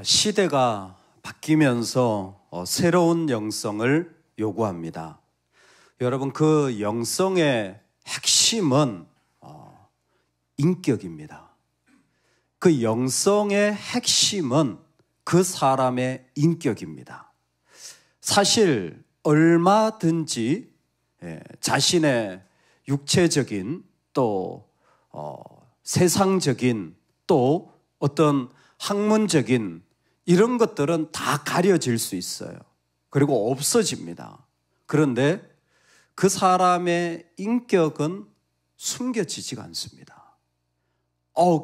시대가 바뀌면서 새로운 영성을 요구합니다. 여러분, 그 영성의 핵심은 인격입니다. 그 영성의 핵심은 그 사람의 인격입니다. 사실 얼마든지 자신의 육체적인 또 세상적인 또 어떤 학문적인 이런 것들은 다 가려질 수 있어요. 그리고 없어집니다. 그런데 그 사람의 인격은 숨겨지지가 않습니다.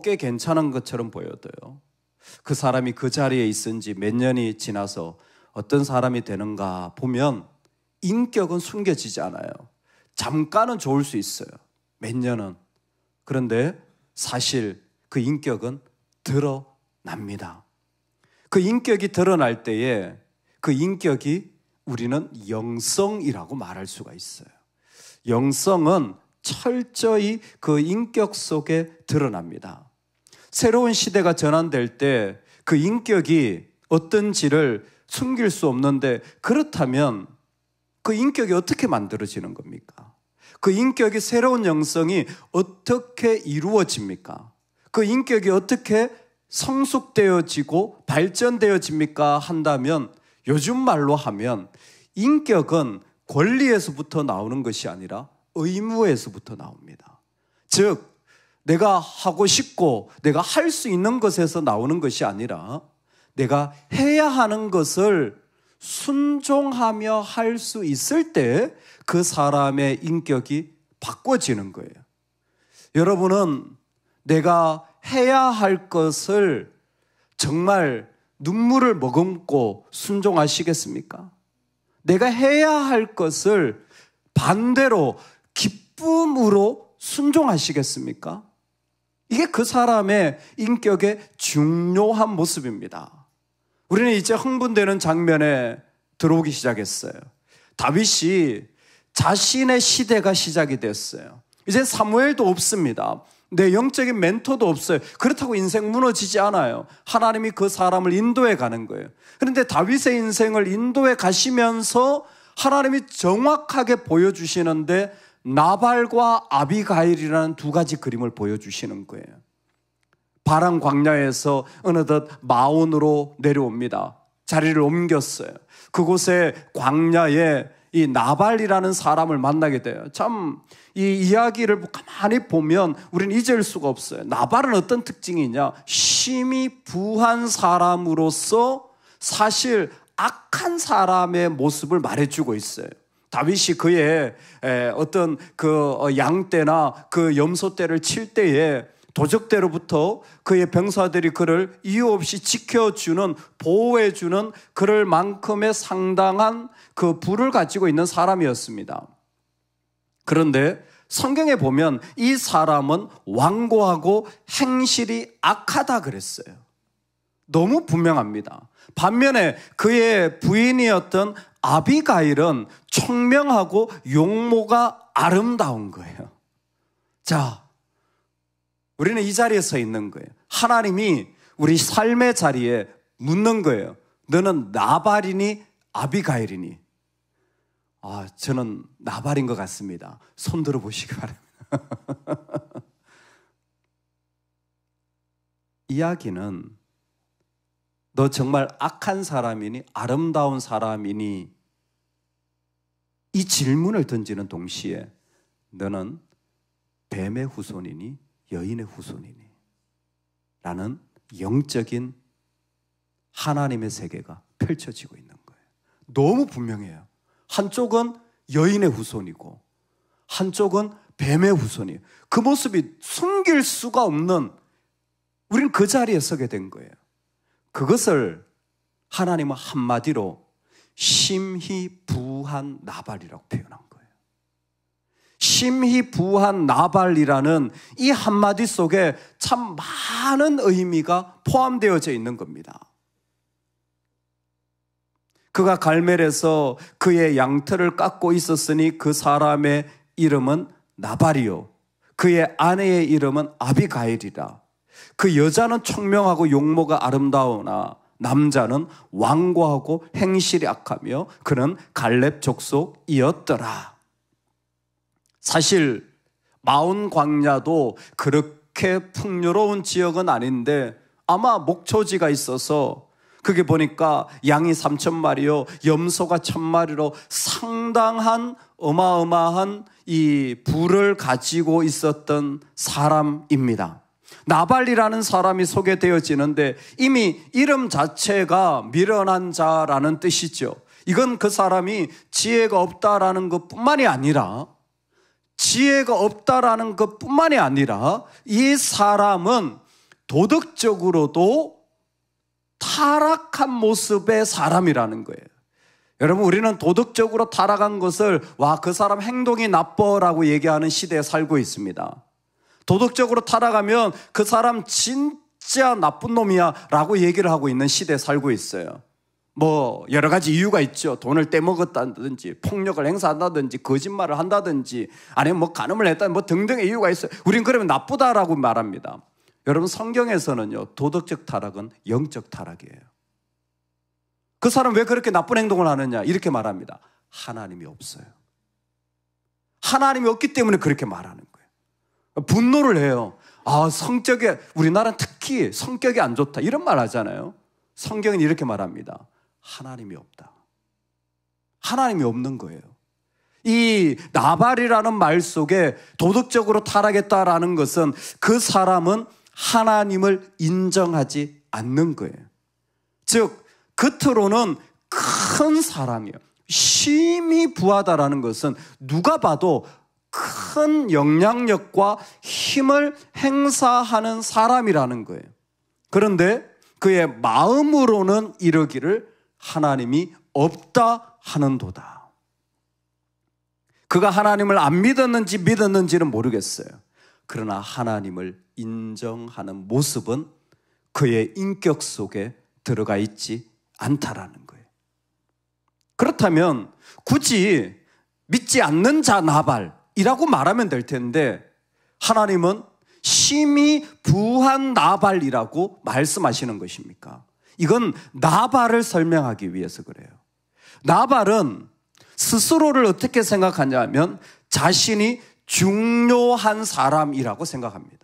꽤 괜찮은 것처럼 보여도요. 그 사람이 그 자리에 있은 지 몇 년이 지나서 어떤 사람이 되는가 보면 인격은 숨겨지지 않아요. 잠깐은 좋을 수 있어요. 몇 년은. 그런데 사실 그 인격은 드러납니다. 그 인격이 드러날 때에 그 인격이 우리는 영성이라고 말할 수가 있어요. 영성은 철저히 그 인격 속에 드러납니다. 새로운 시대가 전환될 때 그 인격이 어떤지를 숨길 수 없는데, 그렇다면 그 인격이 어떻게 만들어지는 겁니까? 그 인격이, 새로운 영성이 어떻게 이루어집니까? 그 인격이 어떻게 성숙되어지고 발전되어집니까? 한다면, 요즘 말로 하면 인격은 권리에서부터 나오는 것이 아니라 의무에서부터 나옵니다. 즉, 내가 하고 싶고 내가 할 수 있는 것에서 나오는 것이 아니라 내가 해야 하는 것을 순종하며 할 수 있을 때 그 사람의 인격이 바꿔지는 거예요. 여러분은 내가 해야 할 것을 정말 눈물을 머금고 순종하시겠습니까? 내가 해야 할 것을 반대로 기쁨으로 순종하시겠습니까? 이게 그 사람의 인격의 중요한 모습입니다. 우리는 이제 흥분되는 장면에 들어오기 시작했어요. 다윗이 자신의 시대가 시작이 됐어요. 이제 사무엘도 없습니다. 내 영적인 멘토도 없어요. 그렇다고 인생 무너지지 않아요. 하나님이 그 사람을 인도해 가는 거예요. 그런데 다윗의 인생을 인도해 가시면서 하나님이 정확하게 보여주시는데 나발과 아비가일이라는 두 가지 그림을 보여주시는 거예요. 바람 광야에서 어느덧 마온으로 내려옵니다. 자리를 옮겼어요. 그곳에 광야에 이 나발이라는 사람을 만나게 돼요. 참 이 이야기를 가만히 보면 우리는 잊을 수가 없어요. 나발은 어떤 특징이냐? 심히 부한 사람으로서 사실 악한 사람의 모습을 말해주고 있어요. 다윗이 그의 어떤 그 양떼나 그 염소떼를 칠 때에 도적대로부터 그의 병사들이 그를 이유 없이 지켜주는, 보호해주는 그럴 만큼의 상당한 그 부를 가지고 있는 사람이었습니다. 그런데 성경에 보면 이 사람은 완고하고 행실이 악하다 그랬어요. 너무 분명합니다. 반면에 그의 부인이었던 아비가일은 청명하고 용모가 아름다운 거예요. 자, 우리는 이 자리에 서 있는 거예요. 하나님이 우리 삶의 자리에 묻는 거예요. 너는 나발이니 아비가일이니? 저는 나발인 것 같습니다. 손 들어보시기 바랍니다. 이야기는 너 정말 악한 사람이니 아름다운 사람이니? 이 질문을 던지는 동시에 너는 뱀의 후손이니 여인의 후손이니? 라는 영적인 하나님의 세계가 펼쳐지고 있는 거예요. 너무 분명해요. 한쪽은 여인의 후손이고 한쪽은 뱀의 후손이에요. 그 모습이 숨길 수가 없는, 우리는 그 자리에 서게 된 거예요. 그것을 하나님은 한마디로 심히 부한 나발이라고 표현한 거예요. 심히 부한 나발이라는 이 한마디 속에 참 많은 의미가 포함되어져 있는 겁니다. 그가 갈멜에서 그의 양털을 깎고 있었으니 그 사람의 이름은 나발이요 그의 아내의 이름은 아비가일이라. 그 여자는 청명하고 용모가 아름다우나 남자는 완고하고 행실이 악하며 그는 갈렙 족속이었더라. 사실 마온 광야도 그렇게 풍요로운 지역은 아닌데 아마 목초지가 있어서 그게 보니까 양이 3,000마리요 염소가 1,000마리로 상당한 어마어마한 이 부를 가지고 있었던 사람입니다. 나발이라는 사람이 소개되어지는데 이미 이름 자체가 미련한 자라는 뜻이죠. 이건 그 사람이 지혜가 없다라는 것뿐만이 아니라 이 사람은 도덕적으로도 타락한 모습의 사람이라는 거예요. 여러분, 우리는 도덕적으로 타락한 것을 그 사람 행동이 나빠라고 얘기하는 시대에 살고 있습니다. 도덕적으로 타락하면 그 사람 진짜 나쁜 놈이야 라고 얘기를 하고 있는 시대에 살고 있어요. 여러 가지 이유가 있죠. 돈을 떼먹었다든지 폭력을 행사한다든지 거짓말을 한다든지 아니면 간음을 했다든지 등등의 이유가 있어요. 우린 그러면 나쁘다라고 말합니다. 여러분, 성경에서는요, 도덕적 타락은 영적 타락이에요. 그 사람 왜 그렇게 나쁜 행동을 하느냐 이렇게 말합니다. 하나님이 없어요. 하나님이 없기 때문에 그렇게 말하는 거예요. 분노를 해요. 성격이, 우리나라는 특히 성격이 안 좋다 이런 말 하잖아요. 성경은 이렇게 말합니다. 하나님이 없다. 하나님이 없는 거예요. 이 나발이라는 말 속에 도덕적으로 타락했다라는 것은 그 사람은 하나님을 인정하지 않는 거예요. 즉 겉으로는 큰 사람이에요. 심히 부하다라는 것은 누가 봐도 큰 영향력과 힘을 행사하는 사람이라는 거예요. 그런데 그의 마음으로는 이르기를 하나님이 없다 하는도다. 그가 하나님을 안 믿었는지는 모르겠어요. 그러나 하나님을 인정하는 모습은 그의 인격 속에 들어가 있지 않다라는 거예요. 그렇다면 굳이 믿지 않는 자 나발이라고 말하면 될 텐데 하나님은 심히 부한 나발이라고 말씀하시는 것입니까? 이건 나발을 설명하기 위해서 그래요. 나발은 스스로를 어떻게 생각하냐면 자신이 중요한 사람이라고 생각합니다.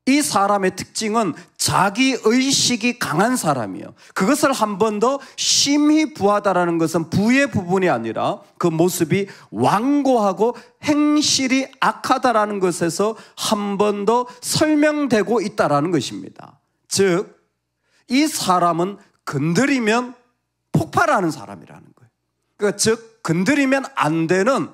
이 사람의 특징은 자기의식이 강한 사람이에요. 그것을 한 번 더 심히 부하다라는 것은 부의 부분이 아니라 그 모습이 완고하고 행실이 악하다라는 것에서 한 번 더 설명되고 있다라는 것입니다. 즉, 이 사람은 건드리면 폭발하는 사람이라는 거예요. 그러니까 즉 건드리면 안 되는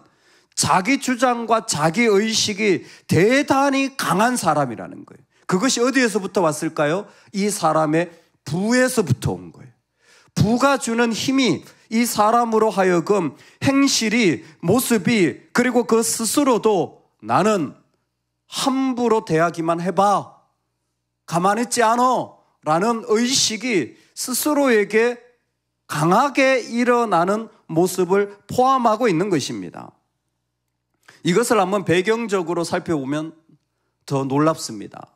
자기 주장과 자기 의식이 대단히 강한 사람이라는 거예요. 그것이 어디에서부터 왔을까요? 이 사람의 부에서부터 온 거예요. 부가 주는 힘이 이 사람으로 하여금 행실이, 모습이, 그리고 그 스스로도 나는 함부로 대하기만 해봐, 가만히 있지 않아 라는 의식이 스스로에게 강하게 일어나는 모습을 포함하고 있는 것입니다. 이것을 한번 배경적으로 살펴보면 더 놀랍습니다.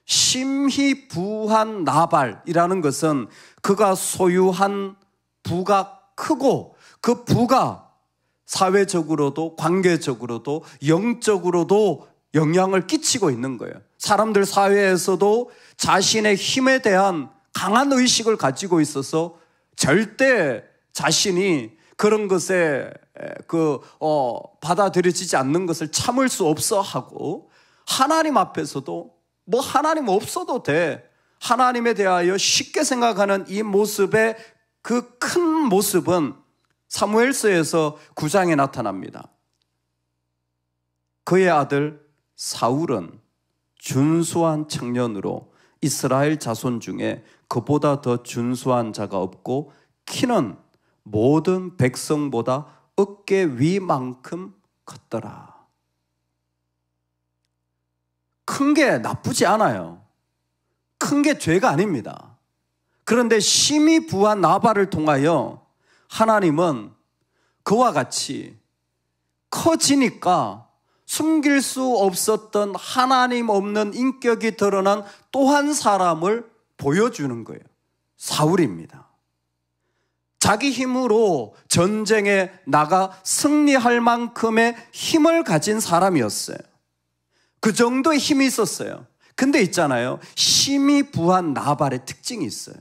심히 부한 나발이라는 것은 그가 소유한 부가 크고 그 부가 사회적으로도 관계적으로도 영적으로도 영향을 끼치고 있는 거예요. 사람들 사회에서도 자신의 힘에 대한 강한 의식을 가지고 있어서 절대 자신이 그런 것에 받아들여지지 않는 것을 참을 수 없어 하고, 하나님 앞에서도 하나님 없어도 돼, 하나님에 대하여 쉽게 생각하는 이 모습의 그 큰 모습은 사무엘서에서 9장에 나타납니다. 그의 아들 사울은 준수한 청년으로 이스라엘 자손 중에 그보다 더 준수한 자가 없고 키는 모든 백성보다 어깨 위만큼 컸더라. 큰 게 나쁘지 않아요. 큰 게 죄가 아닙니다. 그런데 심히 부한 나발을 통하여 하나님은 그와 같이 커지니까 숨길 수 없었던 하나님 없는 인격이 드러난 또 한 사람을 보여주는 거예요. 사울입니다. 자기 힘으로 전쟁에 나가 승리할 만큼의 힘을 가진 사람이었어요. 그 정도의 힘이 있었어요. 근데 있잖아요, 힘이 부한 나발의 특징이 있어요.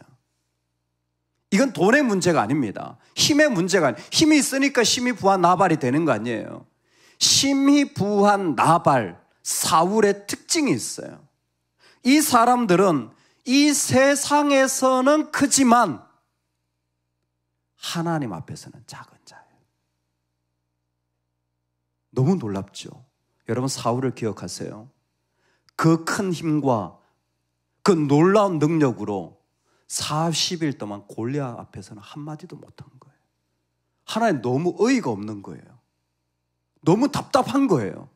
이건 돈의 문제가 아닙니다. 힘의 문제가 아니에요. 힘이 있으니까 힘이 부한 나발이 되는 거 아니에요. 힘이 부한 나발, 사울의 특징이 있어요. 이 사람들은 이 세상에서는 크지만 하나님 앞에서는 작은 자예요. 너무 놀랍죠? 여러분, 사울을 기억하세요. 그 큰 힘과 그 놀라운 능력으로 40일 동안 골리앗 앞에서는 한마디도 못한 거예요. 하나님 너무 어이가 없는 거예요. 너무 답답한 거예요.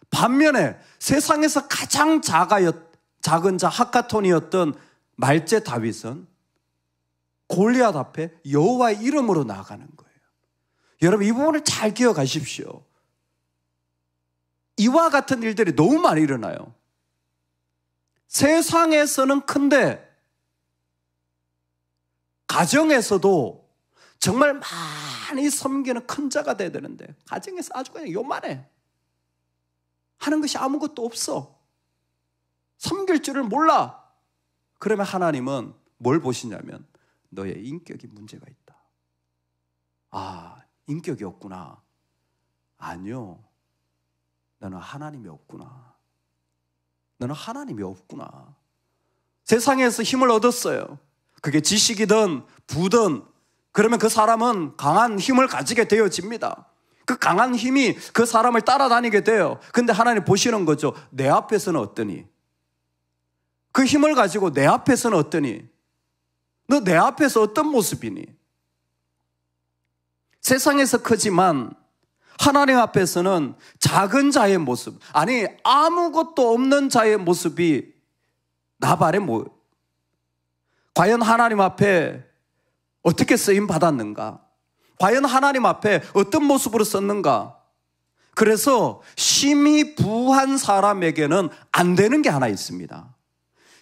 반면에 세상에서 가장 작은 자 하카톤이었던 말제 다윗은 골리앗 앞에 여호와의 이름으로 나아가는 거예요. 여러분, 이 부분을 잘 기억하십시오. 이와 같은 일들이 너무 많이 일어나요. 세상에서는 큰데 가정에서도 정말 많이 섬기는 큰 자가 돼야 되는데 가정에서 아주 그냥 요만해 하는 것이 아무것도 없어. 섬길 줄을 몰라. 그러면 하나님은 뭘 보시냐면 너의 인격이 문제가 있다. 아, 인격이 없구나. 아니요, 너는 하나님이 없구나. 너는 하나님이 없구나. 세상에서 힘을 얻었어요. 그게 지식이든 부든, 그러면 그 사람은 강한 힘을 가지게 되어집니다. 그 강한 힘이 그 사람을 따라다니게 돼요. 근데 하나님 보시는 거죠. 내 앞에서는 어떠니? 그 힘을 가지고 내 앞에서는 어떠니? 너 내 앞에서 어떤 모습이니? 세상에서 크지만 하나님 앞에서는 작은 자의 모습, 아니 아무것도 없는 자의 모습이 나발의 모습. 과연 하나님 앞에 어떻게 쓰임 받았는가? 과연 하나님 앞에 어떤 모습으로 썼는가? 그래서 힘이 부한 사람에게는 안 되는 게 하나 있습니다.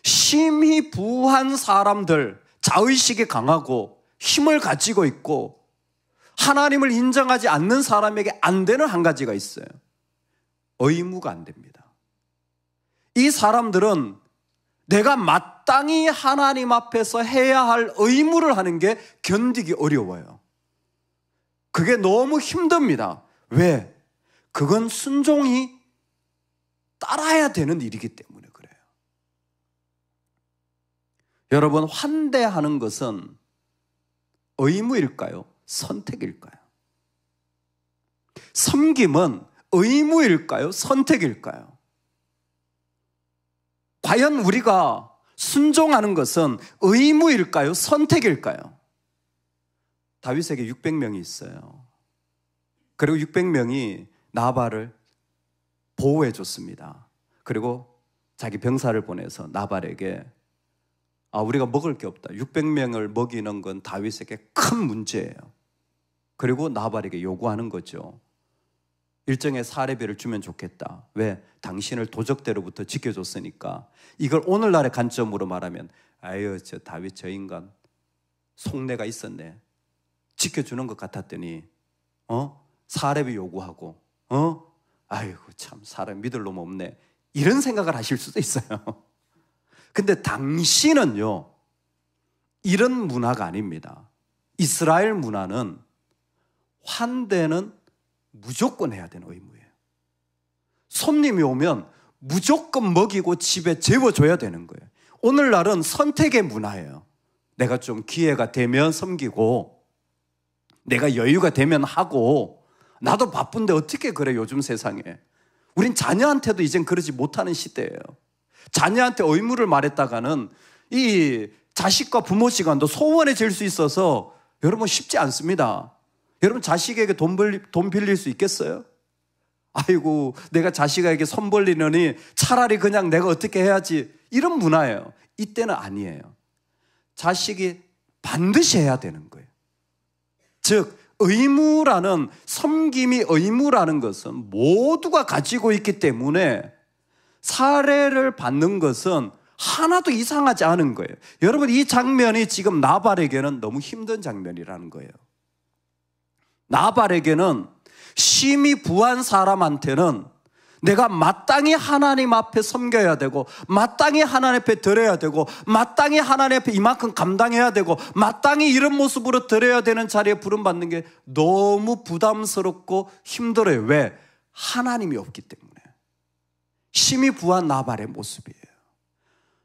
힘이 부한 사람들, 자의식이 강하고 힘을 가지고 있고 하나님을 인정하지 않는 사람에게 안 되는 한 가지가 있어요. 의무가 안 됩니다. 이 사람들은 내가 마땅히 하나님 앞에서 해야 할 의무를 하는 게 견디기 어려워요. 그게 너무 힘듭니다. 왜? 그건 순종이 따라야 되는 일이기 때문에 그래요. 여러분, 환대하는 것은 의무일까요? 선택일까요? 섬김은 의무일까요? 선택일까요? 과연 우리가 순종하는 것은 의무일까요? 선택일까요? 다윗에게 600명이 있어요. 그리고 600명이 나발을 보호해 줬습니다. 그리고 자기 병사를 보내서 나발에게 우리가 먹을 게 없다. 600명을 먹이는 건 다윗에게 큰 문제예요. 그리고 나발에게 요구하는 거죠. 일정의 사례비를 주면 좋겠다. 왜? 당신을 도적대로부터 지켜줬으니까. 이걸 오늘날의 관점으로 말하면 아유, 저 다윗 저 인간 속내가 있었네. 지켜주는 것 같았더니 사례비 요구하고 아이고 참 사람 믿을 놈 없네. 이런 생각을 하실 수도 있어요. 근데 당신은요, 이런 문화가 아닙니다. 이스라엘 문화는 환대는 무조건 해야 되는 의무예요. 손님이 오면 무조건 먹이고 집에 재워줘야 되는 거예요. 오늘날은 선택의 문화예요. 내가 좀 기회가 되면 섬기고 내가 여유가 되면 하고, 나도 바쁜데 어떻게 그래 요즘 세상에. 우린 자녀한테도 이젠 그러지 못하는 시대예요. 자녀한테 의무를 말했다가는 이 자식과 부모 시간도 소원해질 수 있어서 여러분 쉽지 않습니다. 여러분 자식에게 돈 빌릴 수 있겠어요? 아이고 내가 자식에게 손 벌리느니 차라리 그냥 내가 어떻게 해야지, 이런 문화예요. 이때는 아니에요. 자식이 반드시 해야 되는 거예요. 즉 의무라는, 섬김이 의무라는 것은 모두가 가지고 있기 때문에 사례를 받는 것은 하나도 이상하지 않은 거예요. 여러분, 이 장면이 지금 나발에게는 너무 힘든 장면이라는 거예요. 나발에게는 심히 부한 사람한테는 내가 마땅히 하나님 앞에 섬겨야 되고, 마땅히 하나님 앞에 드려야 되고, 마땅히 하나님 앞에 이만큼 감당해야 되고, 마땅히 이런 모습으로 드려야 되는 자리에 부름받는 게 너무 부담스럽고 힘들어요. 왜? 하나님이 없기 때문에. 심히 부한 나발의 모습이에요.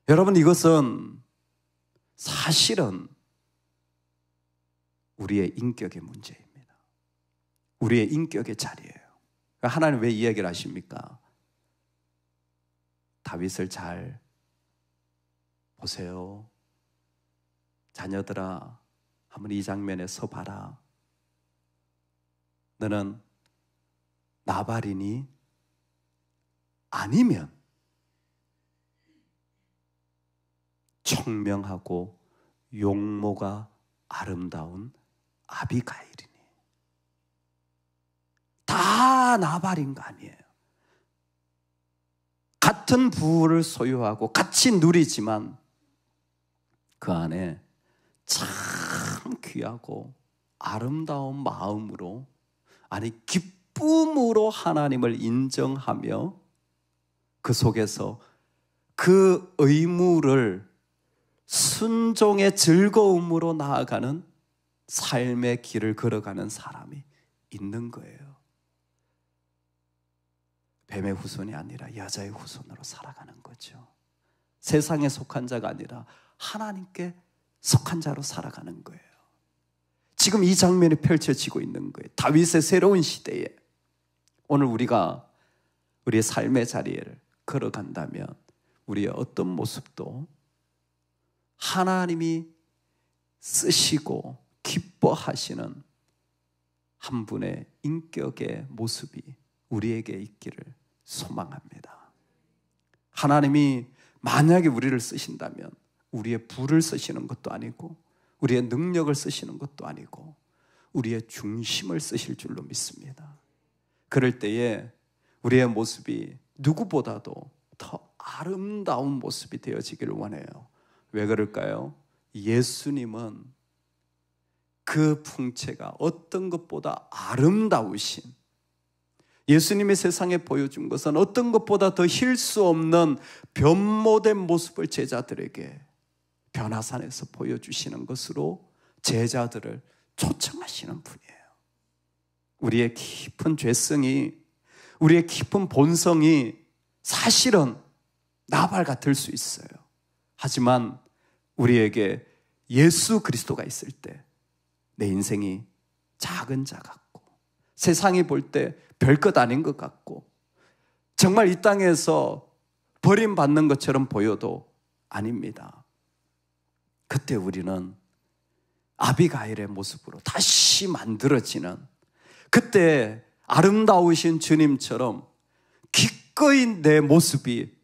여러분, 이것은 사실은 우리의 인격의 문제입니다. 우리의 인격의 자리예요. 하나님 왜 이 얘기를 하십니까? 다윗을 잘 보세요. 자녀들아, 한번 이 장면에 서봐라. 너는 나발이니? 아니면 청명하고 용모가 아름다운 아비가일이니? 다 나발인 거 아니에요. 같은 부를 소유하고 같이 누리지만 그 안에 참 귀하고 아름다운 마음으로, 아니 기쁨으로 하나님을 인정하며 그 속에서 그 의무를 순종의 즐거움으로 나아가는 삶의 길을 걸어가는 사람이 있는 거예요. 뱀의 후손이 아니라 여자의 후손으로 살아가는 거죠. 세상에 속한 자가 아니라 하나님께 속한 자로 살아가는 거예요. 지금 이 장면이 펼쳐지고 있는 거예요. 다윗의 새로운 시대에 오늘 우리가 우리의 삶의 자리를 걸어간다면 우리의 어떤 모습도 하나님이 쓰시고 기뻐하시는 한 분의 인격의 모습이 우리에게 있기를 소망합니다. 하나님이 만약에 우리를 쓰신다면 우리의 부를 쓰시는 것도 아니고 우리의 능력을 쓰시는 것도 아니고 우리의 중심을 쓰실 줄로 믿습니다. 그럴 때에 우리의 모습이 누구보다도 더 아름다운 모습이 되어지기를 원해요. 왜 그럴까요? 예수님은 그 풍채가 어떤 것보다 아름다우신, 예수님이 세상에 보여준 것은 어떤 것보다 더 힐 수 없는 변모된 모습을 제자들에게 변화산에서 보여주시는 것으로 제자들을 초청하시는 분이에요. 우리의 깊은 죄성이, 우리의 깊은 본성이 사실은 나발 같을 수 있어요. 하지만 우리에게 예수 그리스도가 있을 때 내 인생이 작은 자 같고 세상이 볼 때 별것 아닌 것 같고 정말 이 땅에서 버림받는 것처럼 보여도 아닙니다. 그때 우리는 아비가일의 모습으로 다시 만들어지는, 그때 아름다우신 주님처럼 기꺼이 내 모습이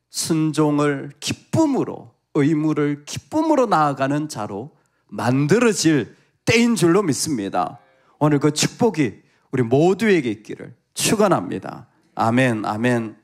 순종을 기쁨으로, 의무를 기쁨으로 나아가는 자로 만들어질 때인 줄로 믿습니다. 오늘 그 축복이 우리 모두에게 있기를 축원합니다. 아멘, 아멘.